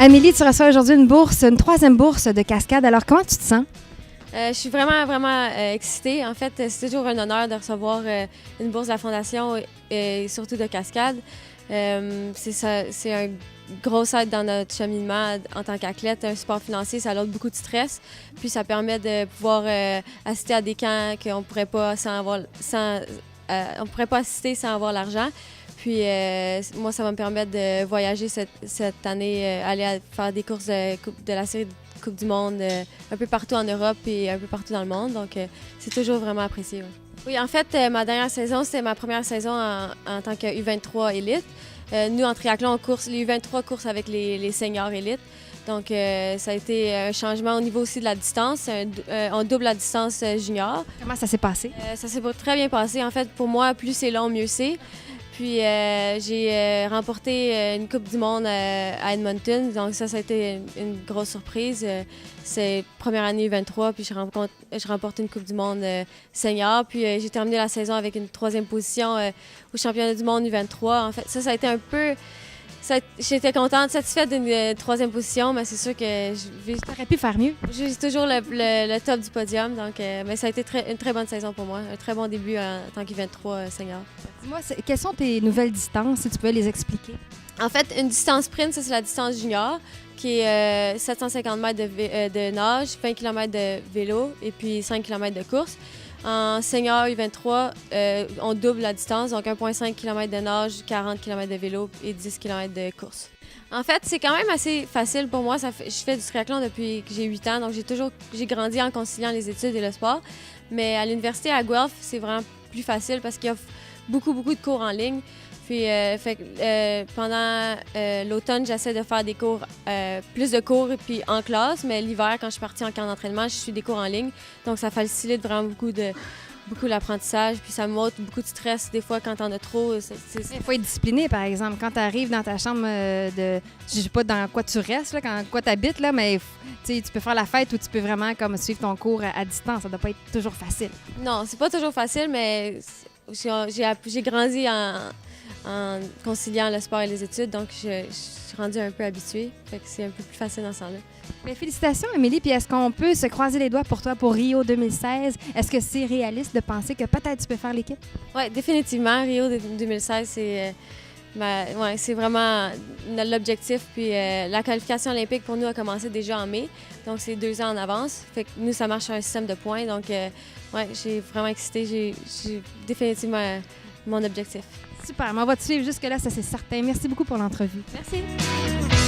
Amélie, tu reçois aujourd'hui une troisième bourse de cascade. Alors, comment tu te sens? Je suis vraiment excitée. En fait, c'est toujours un honneur de recevoir une bourse de la Fondation et surtout de cascade. C'est un gros aide dans notre cheminement en tant qu'athlète. Un support financier, ça ôte beaucoup de stress. Puis ça permet de pouvoir assister à des camps qu'on ne pourrait pas on pourrait pas assister sans avoir l'argent. Puis moi, ça va me permettre de voyager cette année, aller faire des courses de la série de Coupe du Monde un peu partout en Europe et un peu partout dans le monde. Donc, c'est toujours vraiment apprécié. Ouais. Oui, en fait, ma dernière saison, c'était ma première saison en tant que U23 élite. Nous, en triathlon, on course, les U23 courent avec les seniors élites. Donc, ça a été un changement au niveau aussi de la distance. On double la distance junior. Comment ça s'est passé? Ça s'est très bien passé. En fait, pour moi, plus c'est long, mieux c'est. Puis j'ai remporté une Coupe du Monde à Edmonton. Donc ça a été une grosse surprise. C'est première année U23, puis je remporte une Coupe du Monde senior. Puis j'ai terminé la saison avec une troisième position au championnat du monde U23. En fait, ça a été un peu... J'étais contente, satisfaite d'une troisième position, mais c'est sûr que j'aurais pu faire mieux. Je vise toujours le top du podium, donc, mais ça a été une très bonne saison pour moi, un très bon début en tant qu'U23 senior. Dis-moi, quelles sont tes nouvelles distances, si tu peux les expliquer? En fait, une distance sprint, ça c'est la distance junior, qui est 750 mètres de nage, 20 km de vélo et puis 5 km de course. En senior U23, on double la distance, donc 1,5 km de nage, 40 km de vélo et 10 km de course. En fait, c'est quand même assez facile pour moi. Je fais du triathlon depuis que j'ai 8 ans, donc j'ai grandi en conciliant les études et le sport. Mais à l'université à Guelph, c'est vraiment plus facile parce qu'il y a beaucoup de cours en ligne. Puis pendant l'automne, j'essaie de faire des cours, plus de cours puis en classe, mais l'hiver, quand je suis partie en camp d'entraînement, je suis des cours en ligne. Donc ça facilite vraiment beaucoup l'apprentissage, puis ça m'ôte beaucoup de stress des fois quand t'en as trop. Il faut être discipliné, par exemple. Quand tu arrives dans ta chambre je sais pas dans quoi tu restes, là, quoi tu habites, là, mais tu peux faire la fête ou tu peux vraiment comme suivre ton cours à distance. Ça doit pas être toujours facile. Non, c'est pas toujours facile, mais j'ai grandi en conciliant le sport et les études, donc je suis rendue un peu habituée. Fait que c'est un peu plus facile dans ce sens-là. Bien, félicitations, Amélie. Puis est-ce qu'on peut se croiser les doigts pour toi pour Rio 2016? Est-ce que c'est réaliste de penser que peut-être tu peux faire l'équipe? Oui, définitivement. Rio 2016, c'est vraiment l'objectif. Puis la qualification olympique pour nous a commencé déjà en mai. Donc, c'est 2 ans en avance. Fait que nous, ça marche sur un système de points. Donc, j'ai vraiment excitée. J'ai définitivement mon objectif. Super. On va te suivre jusque-là, ça c'est certain. Merci beaucoup pour l'entrevue. Merci.